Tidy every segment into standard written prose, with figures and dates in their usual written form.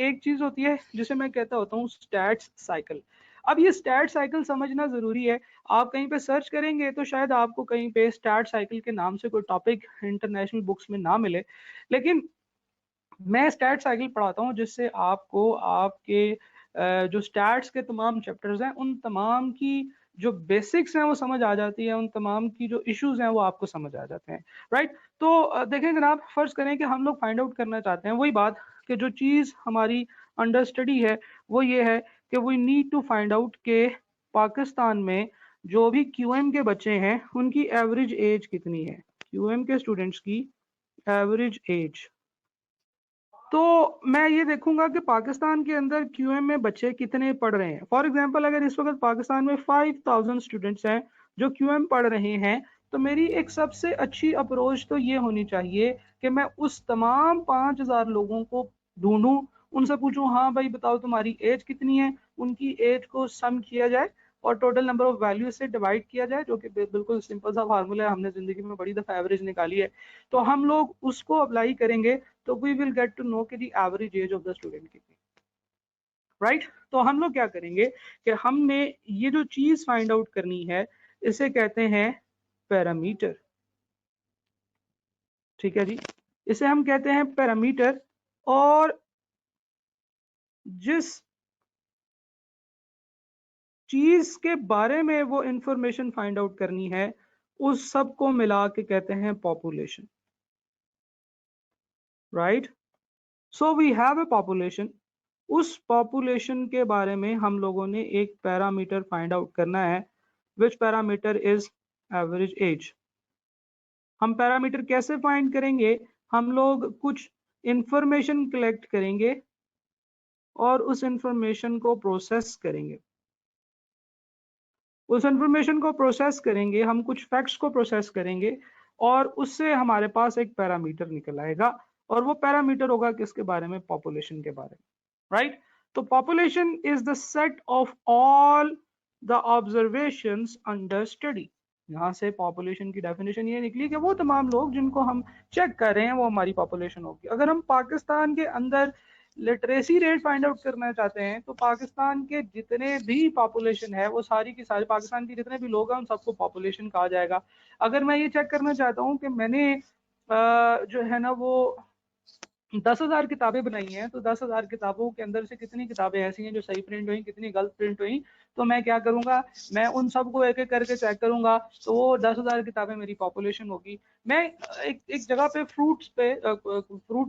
एक चीज होती है जिसे मैं कहता होता हूँ स्टैट्स साइकिल। अब ये स्टैट साइकिल समझना जरूरी है। आप कहीं पे सर्च करेंगे तो शायद आपको कहीं पे स्टैट साइकिल के नाम से कोई टॉपिक इंटरनेशनल बुक्स में ना मिले, लेकिन मैं स्टैट साइकिल पढ़ाता हूँ जिससे आपको आपके जो स्टैट्स के तमाम चैप्टर्स हैं उन तमाम की जो बेसिक्स हैं वो समझ आ जाती है, उन तमाम की जो इश्यूज हैं वो आपको समझ आ जाते हैं। राइट। तो देखें जनाब, फर्ज करें कि हम लोग फाइंड आउट करना चाहते हैं वही बात कि जो चीज़ हमारी अंडर स्टडी है वो ये है कि we need to find out के पाकिस्तान में जो भी क्यूएम के बच्चे हैं उनकी एवरेज एज कितनी है, क्यूएम के स्टूडेंट्स की एवरेज एज। तो मैं ये देखूंगा कि पाकिस्तान के अंदर क्यूएम में बच्चे कितने पढ़ रहे हैं। फॉर एग्जांपल अगर इस वक्त पाकिस्तान में 5000 स्टूडेंट्स हैं जो क्यूएम पढ़ रहे हैं, तो मेरी एक सबसे अच्छी अप्रोच तो ये होनी चाहिए कि मैं उस तमाम 5000 लोगों को ढूंढूं, उनसे पूछूं हाँ भाई बताओ तुम्हारी एज कितनी है, उनकी एज को सम किया जाए और टोटल नंबर ऑफ वैल्यू से डिवाइड किया जाए, जो कि बिल्कुल सिंपल सा फार्मूला है, हमने जिंदगी में बड़ी दफा एवरेज निकाली है। तो हम लोग उसको अप्लाई करेंगे तो we will get to know कि the average age of the student कितनी। राइट। तो हम लोग क्या करेंगे कि हमने ये जो चीज फाइंड आउट करनी है इसे कहते हैं पैरामीटर। ठीक है जी, इसे हम कहते हैं पैरामीटर। और जिस चीज के बारे में वो इंफॉर्मेशन फाइंड आउट करनी है उस सब को मिला के कहते हैं population. Right. So we have a population. उस पॉपुलेशन के बारे में हम लोगों ने एक पैरामीटर फाइंड आउट करना है, which parameter is average age. हम पैरामीटर कैसे फाइंड करेंगे? हम लोग कुछ इंफॉर्मेशन कलेक्ट करेंगे और उस इंफॉर्मेशन को प्रोसेस करेंगे। उस इंफॉर्मेशन को प्रोसेस करेंगे, हम कुछ फैक्ट्स को प्रोसेस करेंगे और उससे हमारे पास एक पैरामीटर निकल आएगा, और वो पैरामीटर होगा किसके बारे में? पॉपुलेशन के बारे में। राइट। तो population is the set of all the observations under study. यहाँ से पॉपुलेशन की डेफिनेशन ये निकली कि वो तमाम लोग जिनको हम चेक कर रहे हैं वो हमारी पॉपुलेशन होगी। अगर हम पाकिस्तान के अंदर लिटरेसी रेट फाइंड आउट करना चाहते हैं तो पाकिस्तान के जितने भी पॉपुलेशन है वो सारी की सारी, पाकिस्तान के जितने भी लोग हैं उन सबको पॉपुलेशन कहा जाएगा। अगर मैं ये चेक करना चाहता हूँ कि मैंने जो है ना वो 10,000 किताबें बनाई हैं, तो 10,000 किताबों के अंदर से कितनी किताबें ऐसी हैं जो सही प्रिंट हुई, कितनी गलत प्रिंट हुई, तो मैं क्या करूंगा, मैं उन सबको एक एक करके चेक करूंगा, तो वो 10,000 किताबें मेरी पॉपुलेशन होगी। मैं एक जगह पे फ्रूट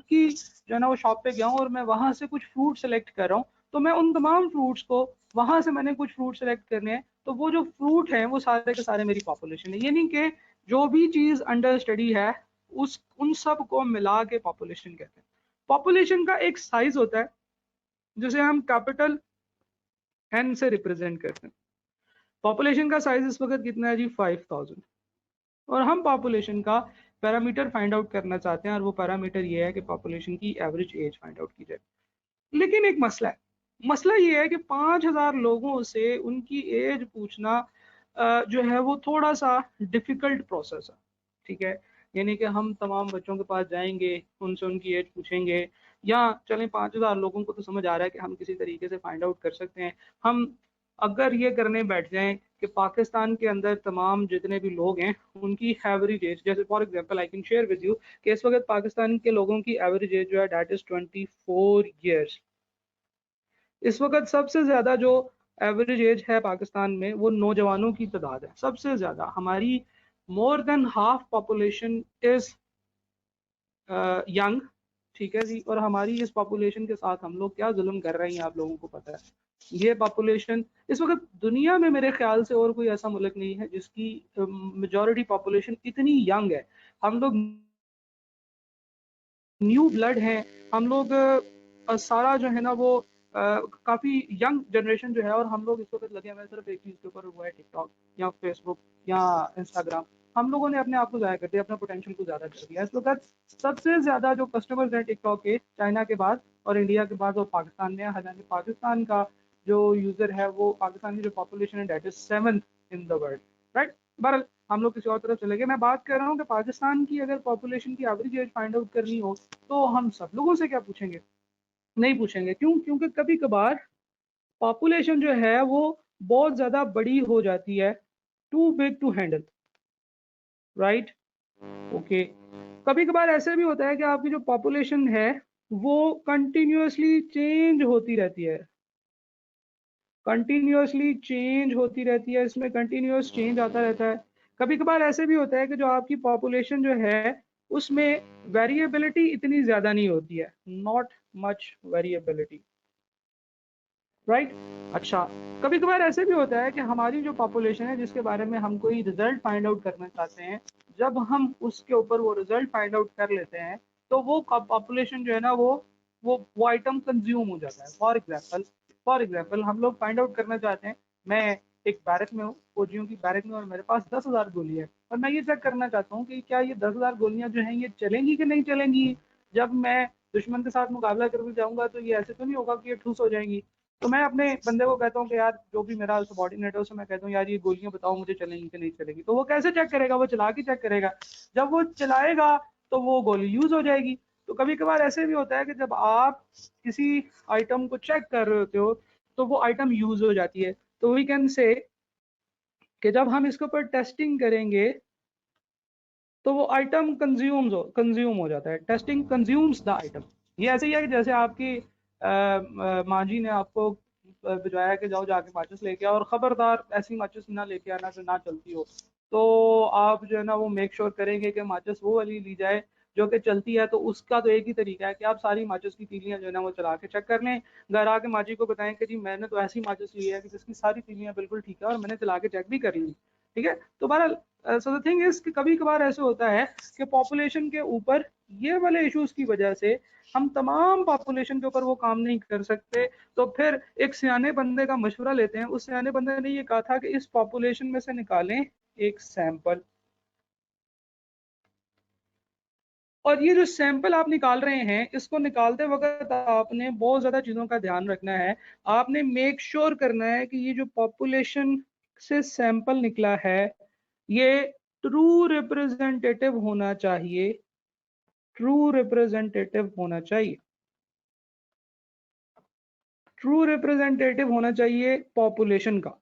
की जो है ना वो शॉप पे गया हूँ और मैं वहां से कुछ फ्रूट सेलेक्ट कर रहा हूँ, तो मैं उन तमाम फ्रूट्स को, वहां से मैंने कुछ फ्रूट सेलेक्ट करने हैं, तो वो जो फ्रूट है वो सारे के सारे मेरी पॉपुलेशन है। ये नहीं कि जो भी चीज अंडर स्टडी है उस उन सब को मिला के पॉपुलेशन कहते हैं। पॉपुलेशन का एक साइज होता है जिसे हम कैपिटल एन से रिप्रेजेंट करते हैं। पॉपुलेशन का साइज इस वक्त कितना है जी? 5000। और हम पॉपुलेशन का पैरामीटर फाइंड आउट करना चाहते हैं और वो पैरामीटर ये है कि पॉपुलेशन की एवरेज एज फाइंड आउट की जाए। लेकिन एक मसला है, मसला ये है कि 5000 लोगों से उनकी एज पूछना जो है वो थोड़ा सा डिफिकल्ट प्रोसेस है। ठीक है, यानी कि हम तमाम बच्चों के पास जाएंगे, उनसे उनकी एज पूछेंगे, या चलें 5000 लोगों को तो समझ आ रहा है कि हम किसी तरीके से फाइंड आउट कर सकते हैं। हम अगर ये करने बैठ जाएं कि पाकिस्तान के अंदर तमाम जितने भी लोग हैं उनकी एवरेज एज, जैसे for example I can share with you कि इस वक्त पाकिस्तान के लोगों की एवरेज एज जो है दैट इज 24 ईयर्स। इस वक्त सबसे ज्यादा जो एवरेज एज है पाकिस्तान में वो नौजवानों की तादाद है सबसे ज्यादा। हमारी more than half population is young. ठीक है जी, और हमारी इस पॉपुलेशन के साथ हम लोग क्या जुल्म कर रहे हैं आप लोगों को पता है। ये पॉपुलेशन इस वक्त दुनिया में मेरे ख्याल से और कोई ऐसा मुल्क नहीं है जिसकी मेजॉरिटी पॉपुलेशन इतनी यंग है। हम लोग न्यू ब्लड हैं, हम लोग सारा जो है ना वो काफी यंग जनरेशन जो है, और हम लोग इस वक्त लगे हुए हैं सिर्फ एक चीज के ऊपर, वो है टिकटॉक या फेसबुक या इंस्टाग्राम। हम लोगों ने अपने आप को जाया कर दिया, अपना पोटेंशियल को ज्यादा कर दिया। इस वक्त सबसे ज्यादा जो कस्टमर्स हैं टिकटॉक के, चाइना के बाद और इंडिया के बाद वो पाकिस्तान में है। हालांकि पाकिस्तान का जो यूजर है वो, पाकिस्तान की जो पॉपुलेशन है that is 7th in the world. Right. बहरहाल हम लोग किसी और तरफ चले गए। मैं बात कर रहा हूँ कि पाकिस्तान की अगर पॉपुलेशन की एवरेज एज फाइंड आउट करनी हो तो हम सब लोगों से क्या पूछेंगे? नहीं पूछेंगे। क्यों? क्योंकि कभी कभार पॉपुलेशन जो है वो बहुत ज्यादा बड़ी हो जाती है, too big to handle, right? Okay. कभी कभार ऐसे भी होता है कि आपकी जो पॉपुलेशन है वो कंटिन्यूअसली चेंज होती रहती है, कंटिन्यूअसली चेंज होती रहती है, इसमें कंटिन्यूअस चेंज आता रहता है। कभी कभार ऐसे भी होता है कि जो आपकी पॉपुलेशन जो है उसमें वेरिएबिलिटी इतनी ज्यादा नहीं होती है, नॉट मच वेरिएबिलिटी, राइट? अच्छा, कभी कभार ऐसे भी होता है कि हमारी जो पॉपुलेशन है जिसके बारे में हम कोई रिजल्ट फाइंड आउट करना चाहते हैं, जब हम उसके ऊपर वो रिजल्ट फाइंड आउट कर लेते हैं तो वो पॉपुलेशन जो है ना वो आइटम कंज्यूम हो जाता है। फॉर एग्जाम्पल हम लोग फाइंड आउट करना चाहते हैं, मैं एक बैरक में हूँ, फौजियों की बैरक में, और मेरे पास 10,000 गोली है, और मैं ये चेक करना चाहता हूँ कि क्या ये 10,000 गोलियां जो हैं ये चलेंगी कि नहीं चलेंगी। जब मैं दुश्मन के साथ मुकाबला करने जाऊंगा तो ये ऐसे तो नहीं होगा कि ये ठूस हो जाएंगी। तो मैं अपने बंदे को कहता हूँ कि यार, जो भी मेरा सबॉर्डिनेट है उसे मैं कहता हूँ यार ये गोलियां बताओ मुझे चलेंगी कि नहीं चलेगी। तो वो कैसे चेक करेगा? वो चला के चेक करेगा। जब वो चलाएगा तो वो गोली यूज हो जाएगी। तो कभी कभार ऐसे भी होता है कि जब आप किसी आइटम को चेक कर रहे होते हो तो वो आइटम यूज हो जाती है। तो वी कैन से कि जब हम इसके ऊपर टेस्टिंग करेंगे तो वो आइटम कंज्यूम हो जाता है, टेस्टिंग कंज्यूम्स द आइटम। ये ऐसे ही है कि जैसे आपकी माँ जी ने आपको भिजवाया कि जाओ जाके माचिस लेके आओ, और खबरदार ऐसी माचिस ना लेके आना जो ना चलती हो। तो आप जो है ना वो मेक श्योर करेंगे कि माचिस वो वाली ली जाए जो कि चलती है। तो उसका तो एक ही तरीका है कि आप सारी माचिस की तीलियां जो है ना वो चला के चेक कर लें, घर आके माँ जी को बताएं कि जी मैंने तो ऐसी माचिस ली है कि जिसकी सारी तीलियां बिल्कुल ठीक है और मैंने चला के चेक भी कर ली। ठीक है? तो बहरहाल, सो द थिंग इज कि कभी कभार ऐसे होता है कि पॉपुलेशन के ऊपर ये वाले इश्यूज की वजह से हम तमाम पॉपुलेशन के ऊपर वो काम नहीं कर सकते। तो फिर एक सियाने बंदे का मशवरा लेते हैं। उस सियाने बंदे ने ये कहा था कि इस पॉपुलेशन में से निकालें एक सैंपल, और ये जो सैंपल आप निकाल रहे हैं इसको निकालते वक्त आपने बहुत ज्यादा चीजों का ध्यान रखना है। आपने मेक श्योर करना है कि ये जो पॉपुलेशन से सैंपल निकला है ये ट्रू रिप्रेजेंटेटिव होना चाहिए, ट्रू रिप्रेजेंटेटिव होना चाहिए, ट्रू रिप्रेजेंटेटिव होना चाहिए पॉपुलेशन का।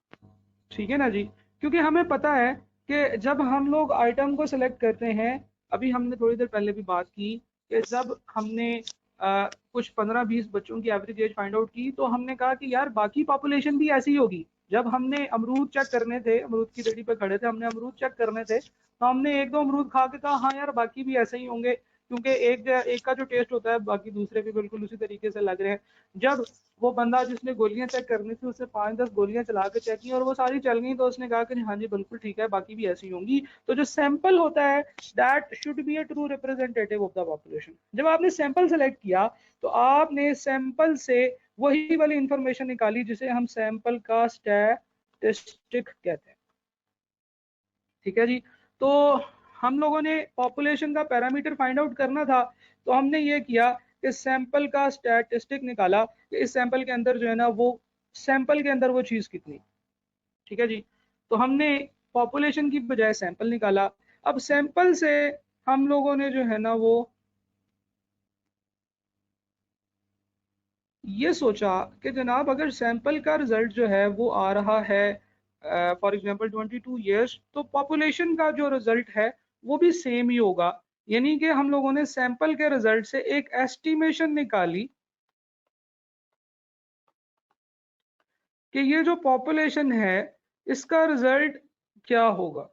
ठीक है ना जी? क्योंकि हमें पता है कि जब हम लोग आइटम को सिलेक्ट करते हैं, अभी हमने थोड़ी देर पहले भी बात की कि जब हमने कुछ 15-20 बच्चों की एवरेज एज फाइंड आउट की तो हमने कहा कि यार बाकी पॉपुलेशन भी ऐसी ही होगी। जब हमने अमरूद चेक करने थे, अमरूद की रेडी पे खड़े थे, हमने अमरूद चेक करने थे, तो हमने एक दो अमरूद खा के कहा हाँ यार बाकी भी ऐसे ही होंगे, क्योंकि एक का जो टेस्ट होता है बाकी दूसरे भी बिल्कुल उसी तरीके से लग रहे हैं। जब वो बंदा जिसने गोलियां चेक करनी थी उससे 5-10 गोलियां चला के चेक की और वो सारी चल गई, तो उसने कहा कि हाँ जी बिल्कुल ठीक है बाकी भी ऐसी होंगी। तो जो सैंपल होता है that should be a true representative of the population. जब आपने सैंपल सेलेक्ट किया तो आपने सैंपल से वही वाली इंफॉर्मेशन निकाली जिसे हम सैंपल का स्टैटिस्टिक कहते हैं। ठीक है जी? तो हम लोगों ने पॉपुलेशन का पैरामीटर फाइंड आउट करना था, तो हमने ये किया कि सैंपल का स्टैटिस्टिक निकाला कि इस सैंपल के अंदर जो है ना वो सैंपल के अंदर वो चीज कितनी। ठीक है जी? तो हमने पॉपुलेशन की बजाय सैंपल निकाला। अब सैंपल से हम लोगों ने जो है ना वो ये सोचा कि जनाब अगर सैंपल का रिजल्ट जो है वो आ रहा है फॉर एग्जांपल 22 ईयर्स, तो पॉपुलेशन का जो रिजल्ट है वो भी सेम ही होगा। यानी कि हम लोगों ने सैंपल के रिजल्ट से एक एस्टिमेशन निकाली कि ये जो पॉपुलेशन है इसका रिजल्ट क्या होगा।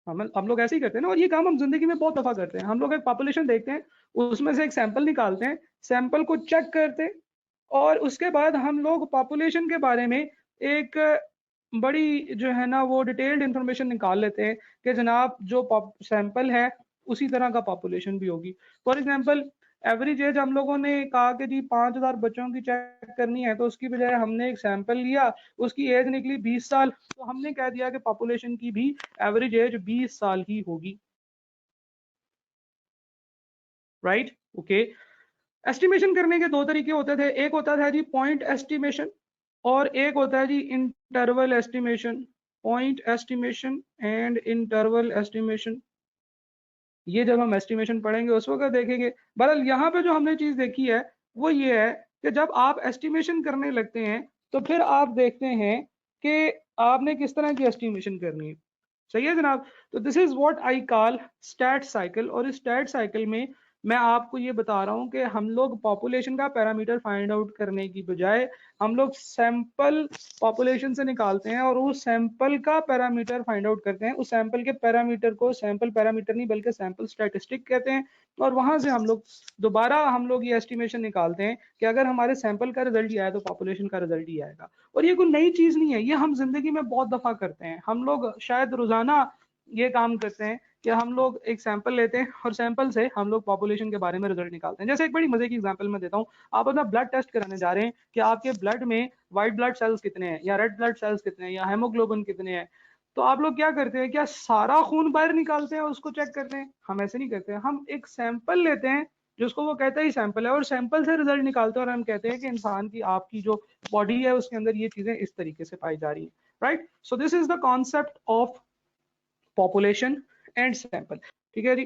हम लोग ऐसे ही करते हैं ना, और ये काम हम जिंदगी में बहुत दफा करते हैं। हम लोग एक पॉपुलेशन देखते हैं, उसमें से एक सैंपल निकालते हैं, सैंपल को चेक करते हैं, और उसके बाद हम लोग पॉपुलेशन के बारे में एक बड़ी जो है ना वो डिटेल्ड इंफॉर्मेशन निकाल लेते हैं कि जनाब जो सैंपल है उसी तरह का पॉपुलेशन भी होगी। फॉर एग्जांपल, एवरेज एज हम लोगों ने कहा कि जी 5,000 बच्चों की चेक करनी है, तो उसकी बजाय हमने एक सैंपल लिया, उसकी एज निकली 20 साल, तो हमने कह दिया कि पॉपुलेशन की भी एवरेज एज 20 साल ही होगी। राइट? ओके। एस्टिमेशन करने के दो तरीके होते थे, एक होता था जी पॉइंट एस्टिमेशन और एक होता है जी interval estimation. Point estimation and interval estimation, ये जब हम एस्टिमेशन पढ़ेंगे उस वक्त देखेंगे। बहरहाल यहाँ पे जो हमने चीज देखी है वो ये है कि जब आप एस्टिमेशन करने लगते हैं तो फिर आप देखते हैं कि आपने किस तरह की एस्टिमेशन करनी है। सही है जनाब। तो this is what I call stat cycle. और इस स्टैट साइकिल में मैं आपको ये बता रहा हूँ कि हम लोग पॉपुलेशन का पैरामीटर फाइंड आउट करने की बजाय हम लोग सैंपल पॉपुलेशन से निकालते हैं और उस सैंपल का पैरामीटर फाइंड आउट करते हैं। उस सैंपल के पैरामीटर को सैंपल पैरामीटर नहीं बल्कि सैंपल स्टैटिस्टिक कहते हैं। और वहां से हम लोग दोबारा हम लोग ये एस्टिमेशन निकालते हैं कि अगर हमारे सैंपल का रिजल्ट ही आया तो पॉपुलेशन का रिजल्ट ही आएगा। और ये कोई नई चीज नहीं है, ये हम जिंदगी में बहुत दफा करते हैं। हम लोग शायद रोजाना ये काम करते हैं कि हम लोग एक सैंपल लेते हैं और सैंपल से हम लोग पॉपुलेशन के बारे में रिजल्ट निकालते हैं। जैसे एक बड़ी मजे की एग्जांपल मैं देता हूँ। आप अपना ब्लड टेस्ट कराने जा रहे हैं कि आपके ब्लड में व्हाइट ब्लड सेल्स कितने हैं या रेड ब्लड सेल्स कितने हैं या हेमोग्लोबिन कितने हैं। तो आप लोग क्या करते हैं, क्या सारा खून बाहर निकालते हैं और उसको चेक करते हैं? हम ऐसे नहीं करते हैं। हम एक सैंपल लेते हैं जिसको वो कहता ही सैंपल है और सैंपल से रिजल्ट निकालते हैं और हम कहते हैं कि इंसान की आपकी जो बॉडी है उसके अंदर ये चीजें इस तरीके से पाई जा रही है। Right. So this is the concept of population and sample. ठीक है जी।